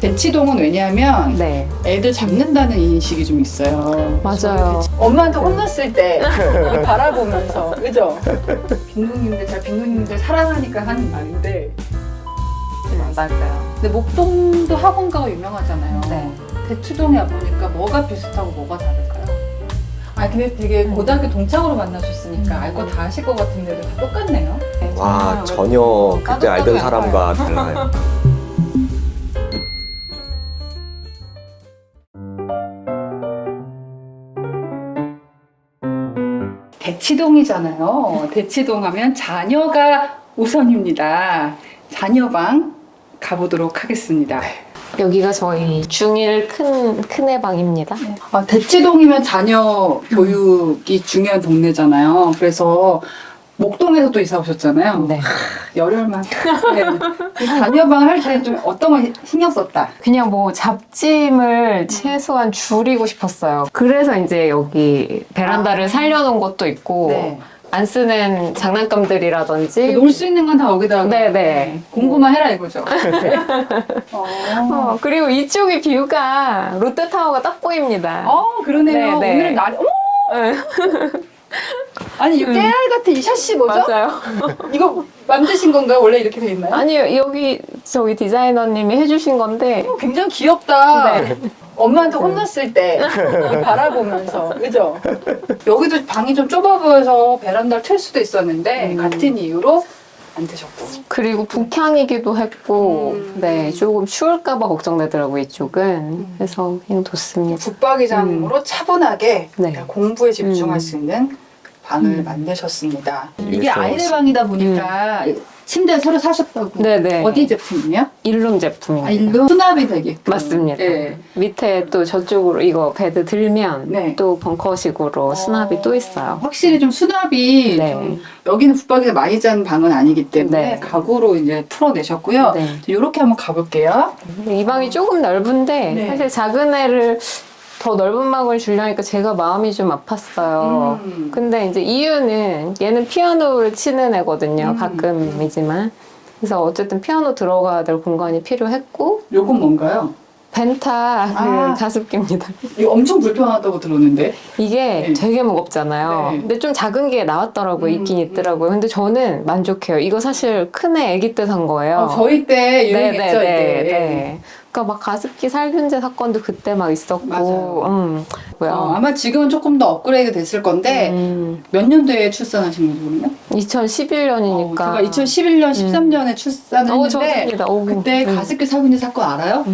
대치동은 왜냐하면 네. 애들 잡는다는 인식이 좀 있어요. 맞아요. 엄마한테 혼났을 때 바라보면서 그죠? 빈둥님들 사랑하니까 하는 말인데 맞아요. 근데 목동도 학원가가 유명하잖아요. 네. 대치동에 와보니까 뭐가 비슷하고 뭐가 다를까요? 아 근데 되게 고등학교 동창으로 만나셨으니까 알 거 다 아실 것 같은데도 다 똑같네요. 네, 와, 정말 전혀 그때 까덕까덕 알던 안 사람과 달라요. 대치동이잖아요. 대치동 하면 자녀가 우선입니다. 자녀방 가보도록 하겠습니다. 여기가 저희 중1 큰애 방입니다. 아, 대치동이면 자녀 교육이 중요한 동네잖아요. 그래서 목동에서 또 이사 오셨잖아요. 네. 열혈만. 네. 자녀방 할 때 좀 어떤 걸 신경 썼다? 그냥 뭐 잡짐을 최소한 줄이고 싶었어요. 그래서 이제 여기 베란다를 살려놓은 것도 있고 네. 안 쓰는 장난감들이라든지 놀 수 있는 건 다 여기다가 네네. 공부만 해라 이거죠. 그리고 이쪽의 뷰가 롯데타워가 딱 보입니다. 그러네요. 네, 네. 오늘 날이 아니 이 깨알 같은 이 샷시 뭐죠? 맞아요. 이거 만드신 건가요? 원래 이렇게 돼 있나요? 아니요, 여기 저기 디자이너님이 해주신 건데 굉장히 귀엽다. 네. 엄마한테 혼났을 때 바라보면서 그죠? 여기도 방이 좀 좁아 보여서 베란다를 틀 수도 있었는데 같은 이유로 안 되셨고. 그리고 북향이기도 했고 네 조금 추울까봐 걱정되더라고요 이쪽은. 그래서 그냥 뒀습니다. 붙박이장으로 차분하게 네. 공부에 집중할 수 있는 방을 만드셨습니다. 이게 일성. 아이들 방이다 보니까 침대 새로 사셨다고. 네네. 어디 제품이에요? 일룸 제품입니다. 아, 일로 수납이 되게 맞습니다. 네. 밑에 또 저쪽으로 이거 베드 들면 네. 또 벙커식으로 수납이 또 있어요. 확실히 좀 수납이 네. 좀 여기는 붙박이가 많이 잔 방은 아니기 때문에 네. 가구로 이제 풀어내셨고요. 네. 이렇게 한번 가볼게요. 이 방이 조금 넓은데 네. 사실 작은 애를 더 넓은 방을 주려니까 제가 마음이 좀 아팠어요. 근데 이제 이유는 얘는 피아노를 치는 애거든요. 가끔이지만. 그래서 어쨌든 피아노 들어가야 될 공간이 필요했고 요건 뭔가요? 벤타 가습기입니다. 이거 엄청 불편하다고 들었는데. 이게 네. 되게 무겁잖아요. 네. 근데 좀 작은 게 나왔더라고요. 있긴 있더라고요. 근데 저는 만족해요. 이거 사실 큰애 아기 때 산 거예요. 저희 때 유행했죠 이게. 네. 그러니까 막 가습기 살균제 사건도 그때 막 있었고. 맞아요. 뭐야. 아마 지금은 조금 더 업그레이드 됐을 건데 몇 년도에 출산하신 거거든요? 2011년이니까. 제가 2011년, 13년에 출산을 했는데 좋습니다. 그때 가습기 살균제 사건 알아요?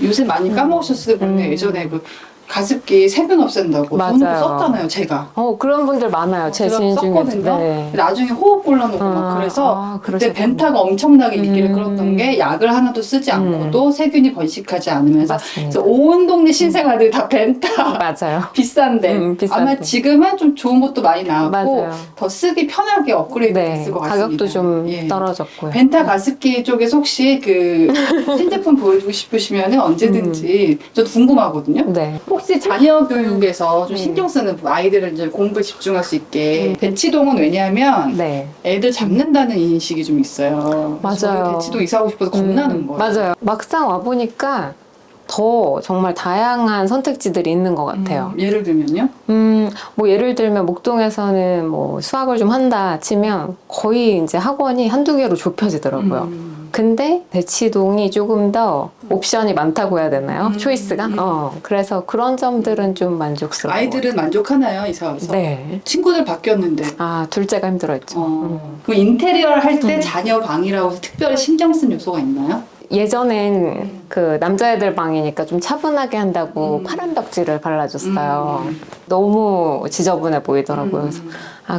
요새 많이 까먹으셨을 텐데 예전에 그 가습기 세균 없앤다고 맞아요. 저는 썼잖아요 제가. 그런 분들 많아요. 제 제가 지인 중에. 썼거든요. 네. 나중에 호흡 곤란오고 막 그래서 그때 그러셨구나. 벤타가 엄청나게 인기를 끌었던 게 약을 하나도 쓰지 않고도 세균이 번식하지 않으면서 맞습니다. 그래서 온 동네 신생아들이 다 벤타 맞아요. 비싼데 비싼데. 아마 지금은 좀 좋은 것도 많이 나왔고 맞아요. 더 쓰기 편하게 업그레이드 네. 됐을 것 같습니다. 가격도 좀 예. 떨어졌고요. 벤타 가습기 쪽에서 혹시 그 신제품 보여주고 싶으시면 언제든지 저도 궁금하거든요. 네. 혹시 자녀 교육에서 좀 신경 쓰는 아이들을 이제 공부에 집중할 수 있게 대치동은 왜냐하면 네. 애들 잡는다는 인식이 좀 있어요. 맞아요. 저희 대치동 이사하고 싶어서 겁나는 거예요. 맞아요. 막상 와보니까 더 정말 다양한 선택지들이 있는 것 같아요. 예를 들면요? 뭐 예를 들면 목동에서는 뭐 수학을 좀 한다 치면 거의 이제 학원이 한두 개로 좁혀지더라고요. 근데 대치동이 조금 더 옵션이 많다고 해야 되나요? 초이스가? 그래서 그런 점들은 좀 만족스러워요. 아이들은 만족하나요? 이사 와서? 네. 친구들 바뀌었는데. 둘째가 힘들었죠. 그럼 인테리어를 할 때 자녀 방이라고 해서 특별히 신경 쓴 요소가 있나요? 예전엔 그 남자애들 방이니까 좀 차분하게 한다고 파란 벽지를 발라줬어요. 너무 지저분해 보이더라고요. 그래서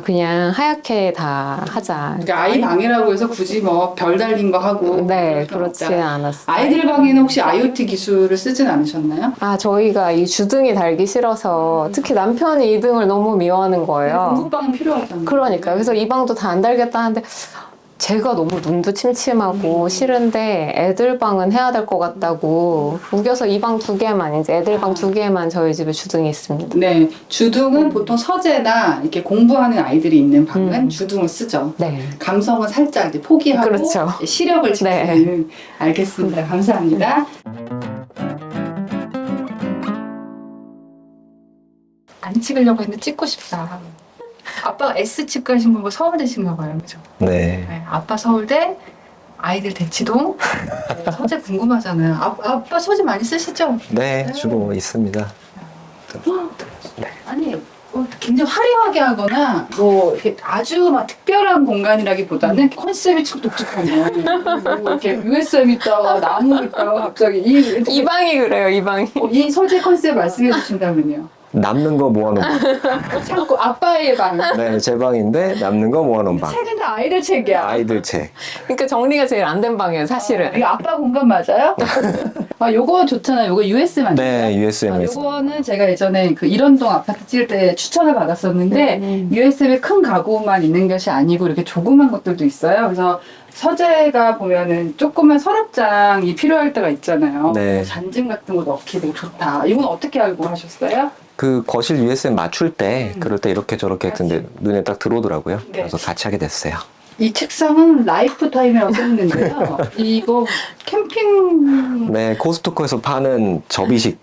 그냥 하얗게 다 하자. 그러니까 아이 방이라고 해서 굳이 뭐 별 달린 거 하고 네, 그럴 필요는 그렇지 없다. 않았어요. 아이들 방에는 혹시 IoT 기술을 쓰진 않으셨나요? 저희가 이 주등이 달기 싫어서 특히 남편이 이 등을 너무 미워하는 거예요. 공부방은 필요하잖아요. 그러니까 그래서 이 방도 다 안 달겠다 하는데 제가 너무 눈도 침침하고 싫은데 애들 방은 해야 될 것 같다고 우겨서 이 방 2개만 이제 애들 방 2개만 저희 집에 주둥이 있습니다. 네, 주둥은 보통 서재나 이렇게 공부하는 아이들이 있는 방은 주둥을 쓰죠. 네. 감성은 살짝 이제 포기하고 그렇죠. 시력을 지키는. 네. 알겠습니다. 감사합니다. 안 찍으려고 했는데 찍고 싶다. 아빠가 S집 가신 건 서울대신가 봐요, 그죠? 네. 네, 아빠 서울대, 아이들 대치동. 네, 서재 궁금하잖아요. 아빠 서재 많이 쓰시죠? 네, 주로 있습니다. 아니 굉장히 화려하게 하거나 뭐 이렇게 아주 막 특별한 공간이라기보다는 컨셉이 좀 독특하네요. 뭐 이렇게 USM 있다가 나무 있다가 갑자기 이 방이 그래요, 이 방이. 이 서재 컨셉 말씀해 주신다면요. 남는 거 모아놓은 방. 참고 아빠의 방. 네, 제 방인데 남는 거 모아놓은 방. 책은 다 아이들 책이야. 아이들 책. 그러니까 정리가 제일 안 된 방이에요, 사실은. 이거 아빠 공간 맞아요? 아, 요거 좋잖아요. 요거 USM 아니에요? 네, USM이 있어요. 요거는 제가 예전에 그 일원동 아파트 찍을 때 추천을 받았었는데 USM이 큰 가구만 있는 것이 아니고 이렇게 조그만 것들도 있어요. 그래서 서재가 보면은 조그만 서랍장이 필요할 때가 있잖아요. 네. 잔짐 같은 거 넣기 되게 좋다. 이건 어떻게 알고 하셨어요? 그 거실 USM 맞출 때 그럴 때 이렇게 저렇게 했는데 눈에 딱 들어오더라고요. 네. 그래서 같이 하게 됐어요. 이 책상은 라이프 타임이라고 써있는데요. 이거 캠핑 네, 코스트코에서 파는 접이식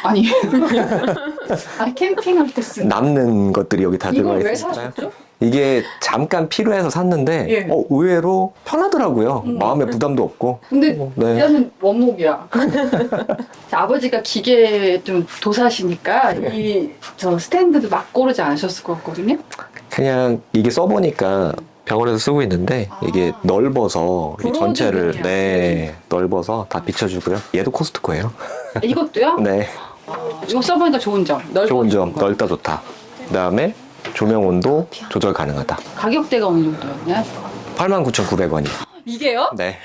아니 캠핑할 때 쓰는 남는 것들이 여기 다 들어가 이걸 왜 있으니까요. 사셨죠? 이게 잠깐 필요해서 샀는데 예. 의외로 편하더라고요. 마음에 부담도 없고. 근데 네. 얘는 원목이야. 아버지가 기계 좀 도사시니까 이 저 스탠드도 막 고르지 않으셨을 것 같거든요. 그냥 이게 써보니까 병원에서 쓰고 있는데 이게 넓어서 이 전체를 브로드군요. 네 넓어서 다 비춰주고요. 얘도 코스트코예요. 이것도요? 네, 이거 써보니까 좋은 점. 좋은 점 넓다 좋다. 그다음에 조명 온도 조절 가능하다. 가격대가 어느 정도였나요? 89,900원이요. 이게요? 네,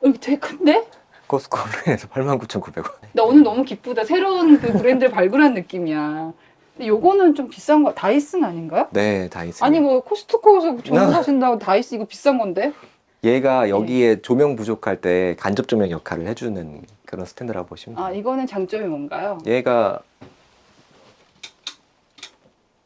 여기 되게 큰데? 코스트코에서 89,900원. 나 오늘 너무 기쁘다. 새로운 그 브랜드를 발굴한 느낌이야. 근데 요거는 좀 비싼 거, 다이슨 아닌가요? 네, 다 있어요. 아니 뭐 코스트코에서 조명 사신다고 다이슨 이거 비싼 건데? 얘가 여기에 조명 부족할 때 간접 조명 역할을 해주는 그런 스탠드라고 보시면 돼요. 아 이거는 장점이 뭔가요? 얘가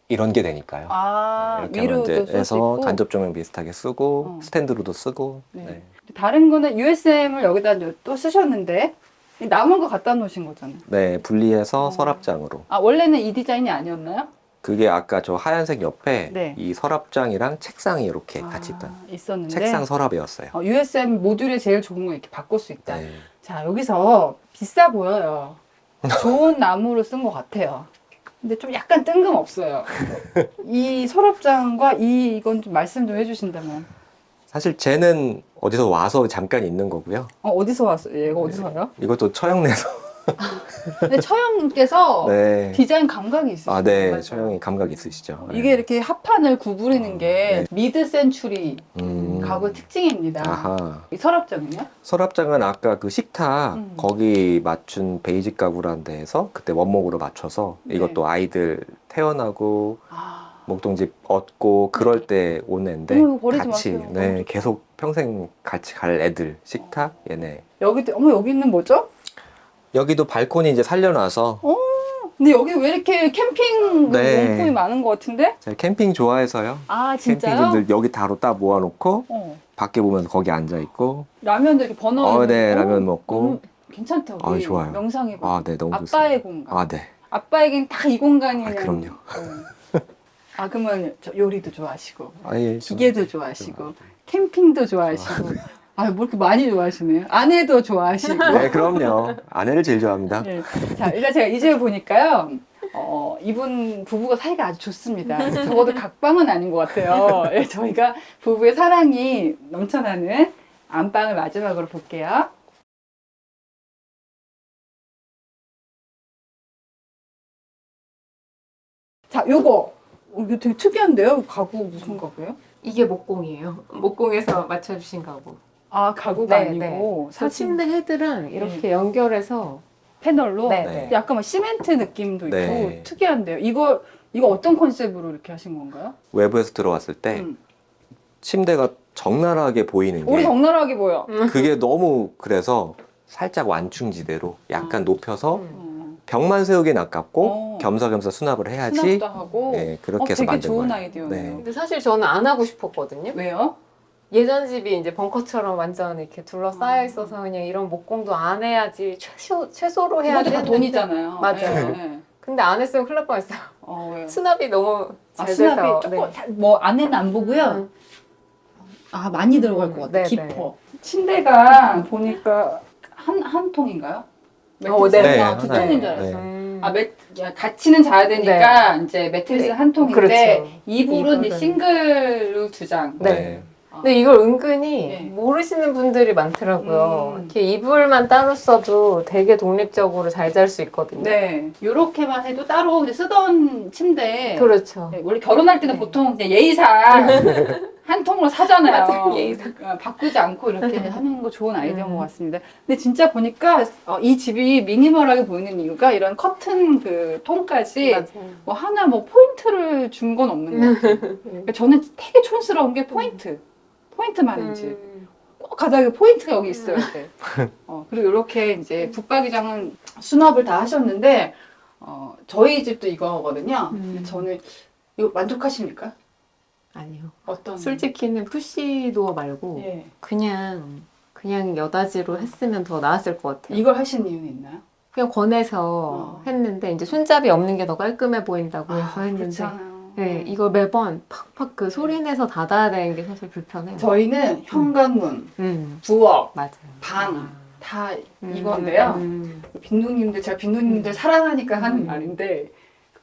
이런 게 되니까요. 아 이렇게 하면 위로도 이제 쓸 수 해서 있고 간접 조명 비슷하게 쓰고 스탠드로도 쓰고. 네. 네. 다른 거는 USM을 여기다 또 쓰셨는데 남은 거 갖다 놓으신 거잖아요. 네, 분리해서 서랍장으로. 아 원래는 이 디자인이 아니었나요? 그게 아까 저 하얀색 옆에 네. 이 서랍장이랑 책상이 이렇게 같이 있던 있었는데 책상 서랍이었어요. USM 모듈이 제일 좋은 거 이렇게 바꿀 수 있다. 네. 자 여기서 비싸 보여요. 좋은 나무로 쓴 것 같아요. 근데 좀 약간 뜬금없어요. 이 서랍장과 이건 좀 말씀 좀 해주신다면. 사실 쟤는 어디서 와서 잠깐 있는 거고요. 어디서 왔어요? 얘가 어디서 와요? 이것도 처형내서. 근데 처형님께서 네. 디자인 감각이 있으시죠? 아, 네. 맞아요. 처형이 감각 있으시죠. 이게 이렇게 합판을 구부리는 게 네. 미드 센추리 음. 가구 특징입니다. 아하. 이 서랍장은요? 서랍장은 아까 그 식탁 음. 거기 맞춘 베이직 가구라는 데에서 그때 원목으로 맞춰서 네. 이것도 아이들 태어나고 아, 목동집 얻고 그럴 때 온 애인데 어머, 이거 버리지 같이 마세요. 네 너무 계속 평생 같이 갈 애들 식탁 얘네 여기도 어머 여기는 뭐죠? 여기도 발코니 이제 살려놔서 근데 여기 왜 이렇게 캠핑 네. 용품이 많은 것 같은데? 제가 캠핑 좋아해서요. 아 진짜요? 캠핑들들 여기 다로 딱 모아놓고 어. 밖에 보면서 거기 앉아 있고 라면도 이렇게 버너 네 라면 먹고 너무 괜찮다 우리 아, 좋아요. 명상해봐. 아 네 너무 아빠의 좋습니다. 공간. 아 네. 아빠에겐 딱 이 공간이 아, 그럼요. 아 그러면 요리도 좋아하시고 아예 기계도 좋아하시고 캠핑도 좋아하시고 아 뭐 이렇게 많이 좋아하시네요. 아내도 좋아하시고. 네 그럼요. 아내를 제일 좋아합니다. 네. 자 일단 제가 이 집을 보니까요. 이분 부부가 사이가 아주 좋습니다. 적어도 각방은 아닌 것 같아요. 예, 저희가 부부의 사랑이 넘쳐나는 안방을 마지막으로 볼게요. 자, 요거 이거 되게 특이한데요? 가구 무슨 가구예요? 이게 목공이에요. 목공에서 맞춰주신 가구. 아, 가구가 네, 아니고 저 침대 헤드랑 이렇게 연결해서 패널로 네, 네. 약간 막 시멘트 느낌도 있고 네. 특이한데요. 이거 어떤 컨셉으로 이렇게 하신 건가요? 외부에서 들어왔을 때 음. 침대가 적나라하게 보이는 우리 게 적나라하게 보여. 그게 너무 그래서 살짝 완충지대로 약간 높여서 어. 벽만 세우긴 아깝고 어. 겸사겸사 수납을 해야지. 수납도 하고. 네, 그렇게 해서 되게 만든 좋은 거예요. 아이디어네요. 네. 근데 사실 저는 안 하고 싶었거든요. 왜요? 예전 집이 이제 벙커처럼 완전 이렇게 둘러싸여 있어서 그냥 이런 목공도 안 해야지 최소로 해야지 이것도 다 했는데 돈이잖아요. 맞아요. 네. 근데 안 했으면 큰일 날 뻔했어요. 왜요? 수납이 너무 아, 잘 수납이 돼서. 조금 네. 뭐 안에는 안 보고요. 음. 아 많이 들어갈 것 같아. 네, 깊어. 침대가 보니까 한 통인가요? 네. 매트리스가 네, 두 통인 하나예요. 줄 알았어요. 네. 아, 같이는 자야 되니까 이제 매트리스 네. 한 통인데 그렇죠. 이불은 이제 이불은. 싱글로 두 장. 네. 아. 근데 이걸 은근히 네. 모르시는 분들이 많더라고요. 음. 이렇게 이불만 따로 써도 되게 독립적으로 잘 잘 수 있거든요. 네. 요렇게만 해도 따로 이제 쓰던 침대. 그렇죠. 네, 원래 결혼할 때는 네. 보통 그냥 예의상 한 통으로 사잖아요. 맞아요, 예의상. 바꾸지 않고 이렇게 하는 거 좋은 아이디어인 것 같습니다. 근데 진짜 보니까 이 집이 미니멀하게 보이는 이유가 이런 커튼 그 통까지 맞아요. 뭐 하나 뭐 포인트를 준 건 없는 것 같아요. 그러니까 저는 되게 촌스러운 게 포인트 많은 집. 꼭 가다가 포인트가 여기 있어야 돼. 그리고 이렇게 이제 붙박이장은 수납을 다 하셨는데 저희 집도 이거거든요. 저는 이거 만족하십니까? 아니요. 어떤? 솔직히는 푸시도어 말고 예. 그냥 여다지로 했으면 더 나았을 것 같아요. 이걸 하신 이유는 있나요? 그냥 권해서 했는데 이제 손잡이 없는 게 더 깔끔해 보인다고 해서 했는데 그렇잖아요. 네, 이거 매번 팍팍 그 소리 내서 닫아야 되는 게 사실 불편해요. 저희는 현관문, 부엌, 맞아요. 방 다 이건데요. 제가 빈누님들 사랑하니까 하는 말인데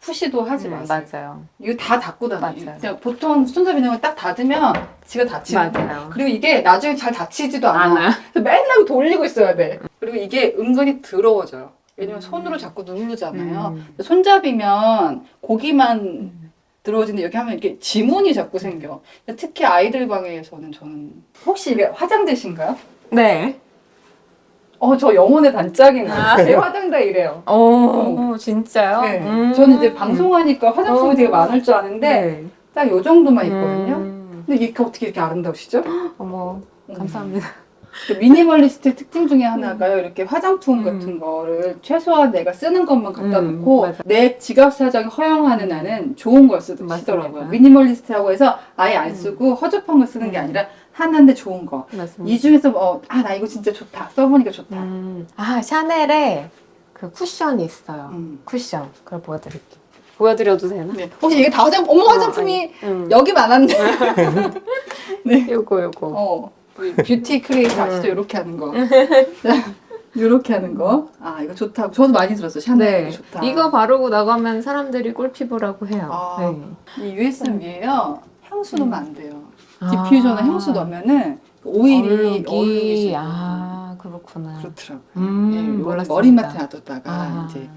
푸시도 하지 마세요. 맞아요. 이거 다 닫고 다녀요. 맞아요. 그냥 보통 손잡이 있는 거 딱 닫으면 지가 닫히는 거예요. 맞아요. 그리고 이게 나중에 잘 닫히지도 않아. 않아요. 그래서 맨날 돌리고 있어야 돼. 그리고 이게 은근히 더러워져요. 왜냐면 손으로 자꾸 누르잖아요. 손잡이면 고기만 들어오는데 여기 하면 이렇게 지문이 자꾸 생겨. 특히 아이들 방에서는 저는 혹시 이게 화장대신가요? 네. 저 영혼의 반짝이나 제 화장대 이래요. 진짜요? 네. 저는 이제 방송하니까 화장품이 되게 많을 줄 아는데 네. 딱 요 정도만 있거든요. 근데 이게 어떻게 이렇게 아름다우시죠? 어머, 감사합니다. 미니멀리스트의 특징 중에 하나가요. 이렇게 화장품 같은 거를 최소한 내가 쓰는 것만 갖다 놓고 맞아. 내 지갑 사정이 허용하는 한은 좋은 걸 쓰더라고요. 맞습니다. 미니멀리스트라고 해서 아예 안 쓰고 허접한 걸 쓰는 게 아니라 하나인데 좋은 거. 맞습니다. 이 중에서 나 이거 진짜 좋다. 써보니까 좋다. 샤넬에 그 쿠션이 있어요. 쿠션. 그걸 보여드릴게요. 보여드려도 되나? 네. 혹시 이게 다 화장품이 여기 많았네. 네. 요거. 뷰티 크리에이터 아시죠? 이렇게 하는 거. 이렇게 하는 거. 이거 좋다. 저도 많이 들었어요. 샤넬 네. 좋다. 이거 바르고 나가면 사람들이 꿀피부라고 해요. 네. 이 USB에요. 향수 넣으면 안 돼요. 디퓨저나 향수 넣으면은 오일이 얼룩이 그렇구나. 그렇더라고요. 예, 요거 몰랐습니다. 머리맡에 놔뒀다가 이제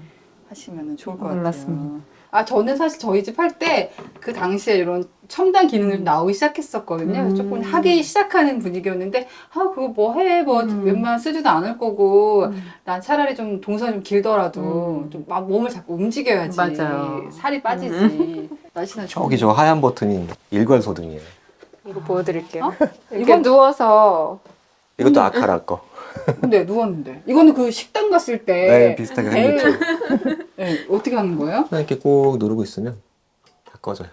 하시면 좋을 것 몰랐습니다. 같아요. 저는 사실 저희 집 할 때 그 당시에 이런 첨단 기능들이 나오기 시작했었거든요. 그래서 조금 하기 시작하는 분위기였는데 그거 뭐 해? 웬만하면 쓰지도 않을 거고 난 차라리 좀 동선이 좀 길더라도 좀 막 몸을 자꾸 움직여야지. 맞아요. 살이 빠지지. 날씨나 저기 저 하얀 버튼이 일괄소등이에요. 이거 보여드릴게요. 이렇게 이건 누워서 이것도 아카라 거. 근데 누웠는데 이거는 그 식당 갔을 때 네, 비슷하게 생겼죠. 네, 어떻게 하는 거예요? 그냥 이렇게 꼭 누르고 있으면 다 꺼져요.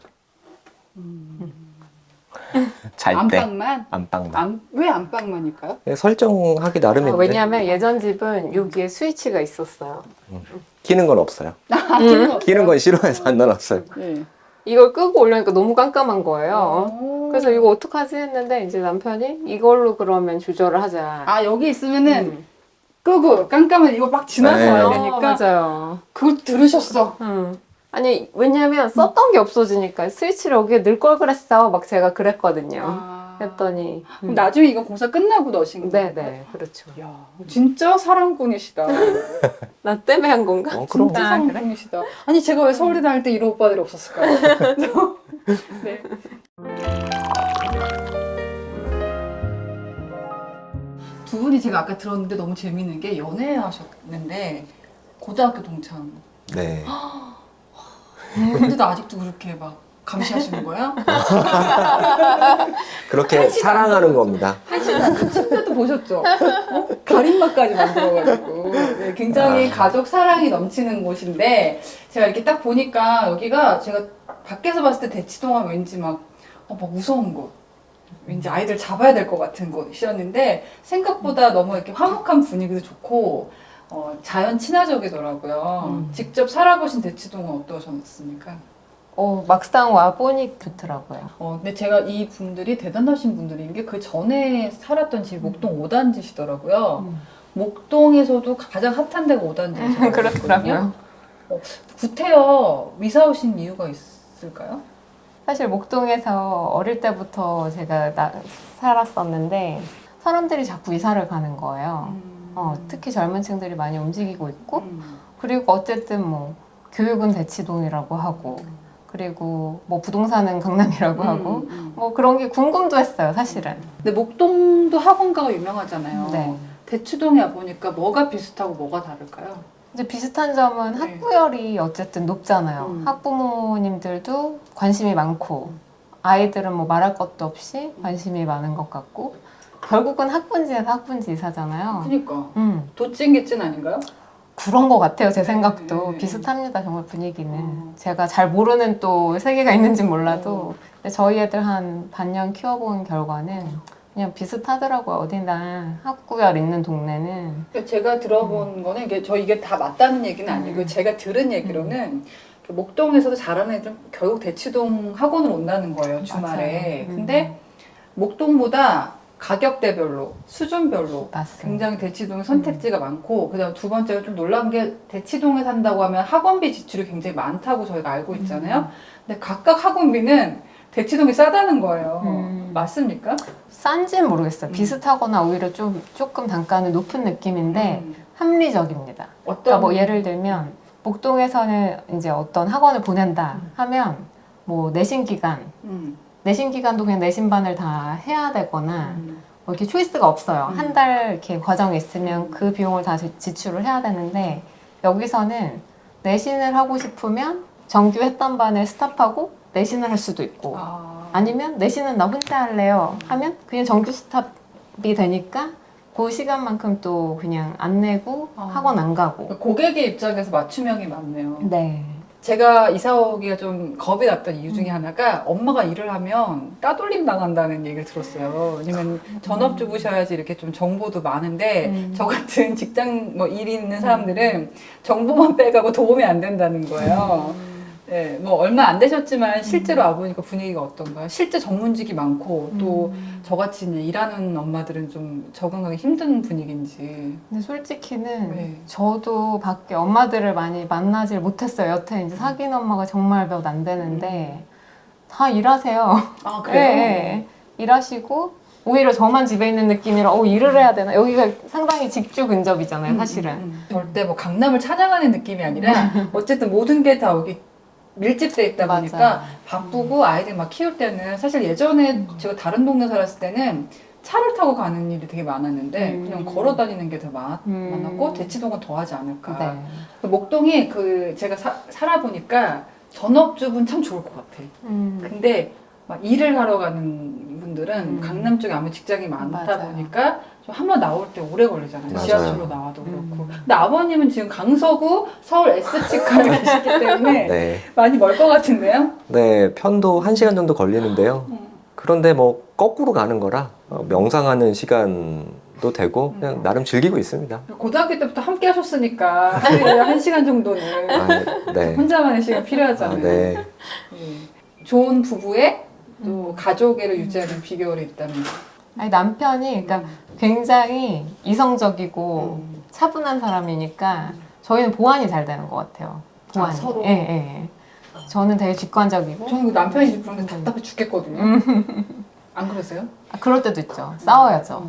잘 때. 안방만? 안방만. 왜 안방만일까요? 네, 설정하기 나름인데 왜냐하면 예전 집은 여기에 스위치가 있었어요. 키는 건 없어요. 키는 건 싫어해서 안 넣어놨어요. 네. 이걸 끄고 올려니까 너무 깜깜한 거예요. 그래서 이거 어떡하지 했는데 이제 남편이 이걸로 그러면 조절을 하자. 여기 있으면은 끄고 깜깜한 이거 막 지나서 네. 와야 되니까 맞아요. 그걸 들으셨어. 아니 왜냐면 썼던 게 없어지니까 스위치를 여기에 넣을 걸 그랬어. 막 제가 그랬거든요. 했더니 그럼 나중에 이거 공사 끝나고 넣으신 거예요? 네네 그렇죠. 야, 진짜 사랑꾼이시다. 나 때문에 한 건가? 그럼. 진짜 사랑꾼이시다. 아니 제가 왜 서울대 다닐 때 이런 오빠들이 없었을까요? 네. 두 분이 제가 아까 들었는데 너무 재밌는 게 연애하셨는데 고등학교 동창. 네. 근데도 아직도 그렇게 막 감시하시는 거야? 그렇게 사랑하는 겁니다. 침대도 보셨죠? 가림막까지 만들어가지고 네, 굉장히 가족 사랑이 넘치는 곳인데 제가 이렇게 딱 보니까 여기가 제가 밖에서 봤을 때 대치동은 왠지 막 무서운 곳, 왠지 아이들 잡아야 될 것 같은 곳이었는데 생각보다 너무 이렇게 화목한 분위기도 좋고 자연 친화적이더라고요. 직접 살아보신 대치동은 어떠셨습니까? 막상 와보니 좋더라고요. 근데 제가 이 분들이 대단하신 분들인 게 그 전에 살았던 집이 목동 5단지시더라고요. 목동에서도 가장 핫한 데가 5단지시더라고요. 그렇더라고요. 구태여 이사 오신 이유가 있을까요? 사실 목동에서 어릴 때부터 제가 살았었는데 사람들이 자꾸 이사를 가는 거예요. 특히 젊은 층들이 많이 움직이고 있고 그리고 어쨌든 뭐 교육은 대치동이라고 하고 그리고 뭐 부동산은 강남이라고 하고 뭐 그런 게 궁금도 했어요, 사실은. 근데 목동도 학원가가 유명하잖아요. 네. 대치동에 와보니까 뭐가 비슷하고 뭐가 다를까요? 이제 비슷한 점은 네. 학구열이 어쨌든 높잖아요. 학부모님들도 관심이 많고 아이들은 뭐 말할 것도 없이 관심이 많은 것 같고 결국은 학군지에서 학군지 이사잖아요. 그니까 도찐개찐 아닌가요? 그런 것 같아요. 제 생각도 네. 비슷합니다. 정말 분위기는. 제가 잘 모르는 또 세계가 있는지 몰라도 근데 저희 애들 한 반년 키워본 결과는 그냥 비슷하더라고요. 어디나 학구열 있는 동네는. 제가 들어본 거는 이게 다 맞다는 얘기는 아니고 제가 들은 얘기로는 그 목동에서도 잘하는 애들은 결국 대치동 학원을 온다는 거예요, 주말에. 맞아요. 근데 목동보다 가격대별로, 수준별로 맞습니다. 굉장히 대치동의 선택지가 많고 그다음 두 번째가 좀 놀라운 게 대치동에 산다고 하면 학원비 지출이 굉장히 많다고 저희가 알고 있잖아요. 근데 각각 학원비는 대치동이 싸다는 거예요. 맞습니까? 싼지는 모르겠어요. 비슷하거나 오히려 조금 단가는 높은 느낌인데 합리적입니다. 어떤 그러니까 뭐 예를 들면 목동에서는 이제 어떤 학원을 보낸다 하면 뭐 내신 기간도 그냥 내신반을 다 해야 되거나 뭐 이렇게 초이스가 없어요. 한 달 이렇게 과정이 있으면 그 비용을 다 지출을 해야 되는데 여기서는 내신을 하고 싶으면 정규 했던 반을 스탑하고 내신을 할 수도 있고 아니면 내신은 나 혼자 할래요 하면 그냥 정규 스탑이 되니까 그 시간만큼 또 그냥 안 내고 학원 안 가고. 고객의 입장에서 맞춤형이 많네요. 네. 제가 이사 오기가 좀 겁이 났던 이유 중에 하나가 엄마가 일을 하면 따돌림 당한다는 얘기를 들었어요. 왜냐면 전업주부셔야지 이렇게 좀 정보도 많은데 저 같은 직장 뭐 일이 있는 사람들은 정보만 빼가고 도움이 안 된다는 거예요. 네, 뭐 얼마 안 되셨지만 실제로 와보니까 분위기가 어떤가요? 실제 전문직이 많고 또 저같이 일하는 엄마들은 좀 적응하기 힘든 분위기인지. 근데 솔직히는 네. 저도 밖에 엄마들을 많이 만나질 못했어요. 여태 이제 사귄 엄마가 정말 몇 안 되는데 다 일하세요. 아, 그래요? 네, 일하시고 오히려 저만 집에 있는 느낌이라 일을 해야 되나? 여기가 상당히 직주 근접이잖아요, 사실은. 절대 뭐 강남을 찬양하는 느낌이 아니라 어쨌든 모든 게 다 여기 밀집돼 있다 보니까 맞아요. 바쁘고 아이들 막 키울 때는 사실 예전에 제가 다른 동네 살았을 때는 차를 타고 가는 일이 되게 많았는데 그냥 걸어 다니는 게 더 많았고 대치동은 더 하지 않을까. 네. 목동이 제가 살아보니까 전업주부는 참 좋을 것 같아. 근데 막 일을 하러 가는 분들은 강남 쪽에 아무 직장이 많다 맞아요. 보니까 좀 한번 나올 때 오래 걸리잖아요. 맞아요. 지하철로 나와도 그렇고. 근데 아버님은 지금 강서구 서울 S치과에 계시기 때문에 네. 많이 멀 것 같은데요? 네, 편도 1시간 정도 걸리는데요. 그런데 뭐 거꾸로 가는 거라 명상하는 시간도 되고 그냥 나름 즐기고 있습니다. 고등학교 때부터 함께 하셨으니까 하루에 1시간 정도는 아, 네. 혼자만의 시간 필요하잖아요. 네. 네. 좋은 부부의 또 가족애를 유지하는 비결이 있다면? 아니, 남편이 그러니까 굉장히 이성적이고 차분한 사람이니까 저희는 보완이 잘 되는 것 같아요. 보완이. 서로? 예, 예. 저는 되게 직관적이고. 저는 남편이 집 그런데 답답해 죽겠거든요. 안 그러세요? 그럴 때도 있죠. 싸워야죠.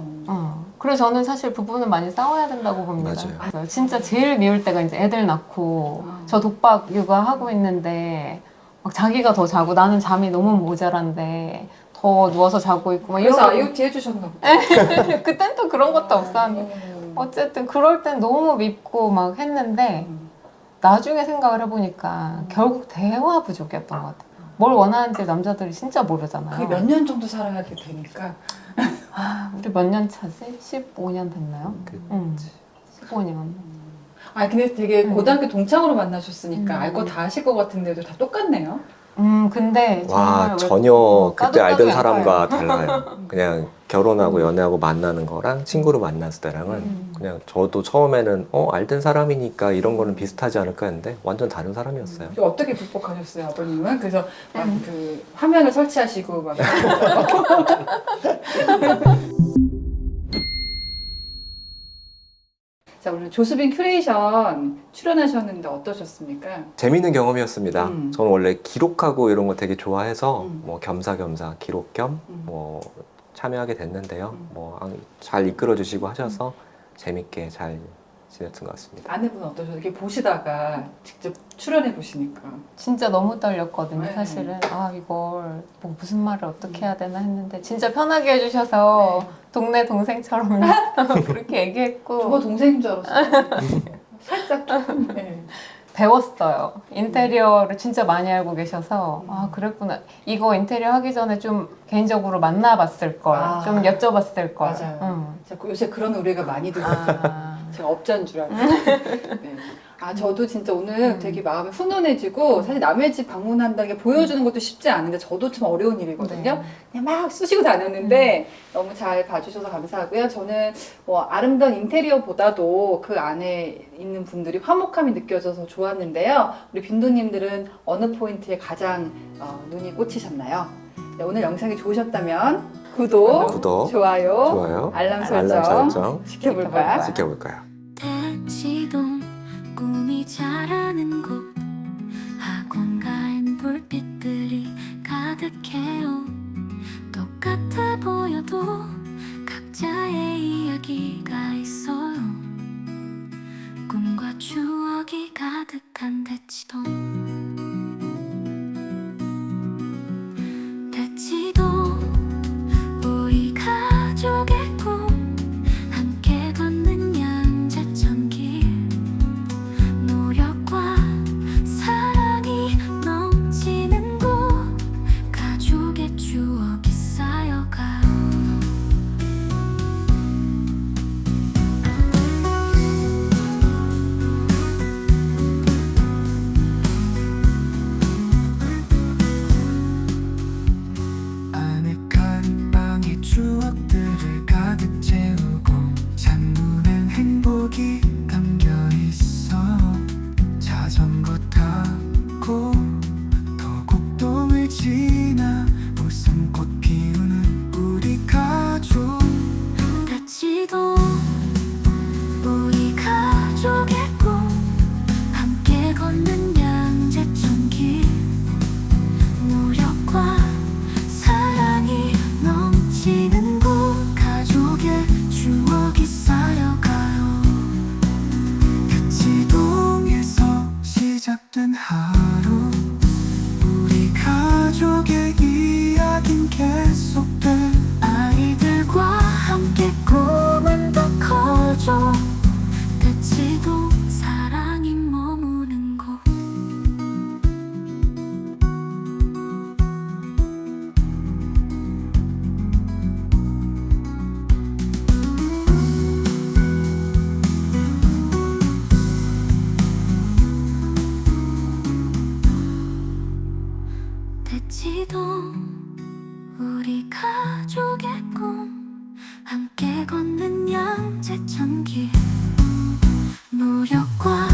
그래서 저는 사실 부부는 많이 싸워야 된다고 봅니다. 맞아요. 진짜 제일 미울 때가 이제 애들 낳고 저 독박 육아하고 있는데 막 자기가 더 자고 나는 잠이 너무 모자란데 더 누워서 자고 있고 막 그래서 이런 IoT 해주셨나 보다. 그땐 또 그런 것도 없었는데 어쨌든 그럴 땐 너무 밉고 막 했는데 나중에 생각을 해보니까 결국 대화 부족이었던 것 같아요. 뭘 원하는지 남자들이 진짜 모르잖아요. 그게 몇 년 정도 살아야게 되니까. 아, 우리 몇 년 차지? 15년 됐나요? 응. 15년. 아 근데 되게 음. 고등학교 동창으로 만나셨으니까 음. 알 거 다 아실 것 같은데도 다 똑같네요. 근데 와, 정말 전혀 그때 알던 까득까득 사람과 달라요. 그냥 결혼하고 음. 연애하고 만나는 거랑 친구로 만났을 때랑은 음. 그냥 저도 처음에는 알던 사람이니까 이런 거는 비슷하지 않을까 했는데 완전 다른 사람이었어요. 이거 어떻게 극복하셨어요, 아버님은? 그래서 막 그 화면을 설치하시고 막. 자, 오늘 조수빈 큐레이션 출연하셨는데 어떠셨습니까? 재밌는 경험이었습니다. 음. 저는 원래 기록하고 이런 거 되게 좋아해서 음. 뭐 겸사겸사 기록 겸 뭐 참여하게 됐는데요. 음. 뭐 잘 이끌어 주시고 하셔서 재밌게 잘 지냈던 것 같습니다. 아내분은 어떠셨어요? 이렇게 보시다가 직접 출연해 보시니까. 진짜 너무 떨렸거든요, 네. 사실은. 아, 이걸 뭐 무슨 말을 어떻게 해야 되나 했는데 진짜 편하게 해주셔서 동네 동생처럼 그렇게 얘기했고 저거 동생인 줄 알았어요. 살짝 조금. 네. 배웠어요. 인테리어를 진짜 많이 알고 계셔서 아, 그랬구나. 이거 인테리어 하기 전에 좀 개인적으로 만나봤을 걸, 아. 좀 여쭤봤을 걸. 맞아요. 응. 자, 요새 그런 의뢰가 많이 들어요. 아. 제가 업자인 줄 알고. 네. 아, 저도 진짜 오늘 되게 마음이 훈훈해지고, 사실 남의 집 방문한다는 게 보여주는 것도 쉽지 않은데, 저도 좀 어려운 일이거든요. 네. 그냥 막 쑤시고 다녔는데, 너무 잘 봐주셔서 감사하고요. 저는 뭐 아름다운 인테리어보다도 그 안에 있는 분들이 화목함이 느껴져서 좋았는데요. 우리 빈도님들은 어느 포인트에 가장 눈이 꽂히셨나요? 네, 오늘 영상이 좋으셨다면, 구독, 좋아요, 알람 설정 지켜볼까요? 지켜볼까요? 대치동 꿈이 자라는 곳 학원가엔 불빛들이 가득해요. 똑같아 보여도 각자의 이야기가 있어요. 꿈과 추억이 가득한 대치동. 대치동 우리 가족의 꿈 함께 걷는 양재천길 노력과 사랑이 넘치는 곳 가족의 추억이 쌓여가요. 아늑한 방에 추억들을 가득 채우고 창문엔 행복이 담겨 있어. 자전거 타고 도곡동을 지나 웃음꽃 피우는 우리 가족. 대치동 우리 가족의 꿈 함께 걷는 양재천길 노력과 사랑이 넘치는 곳 가족의 추억이 쌓여가요. 대치동에서 시작된 하루 우리 가족의 이야긴 계속돼. 아이들과 함께 꿈은 더 커져. 대치동 사랑이 머무는 곳. 대치동 우리 가족의 꿈 함께 걷는 양재천길 노력과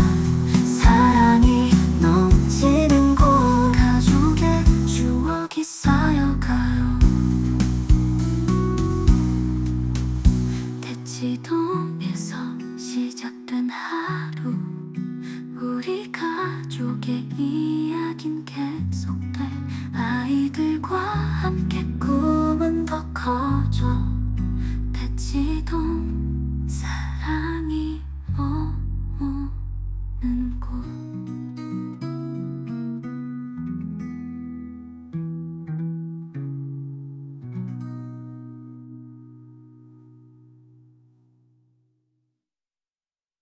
사랑이 넘치는 곳 가족의 추억이 쌓여가요. 대치동에서 시작된 하루 우리 가족의 이야긴 계속돼. 아이들과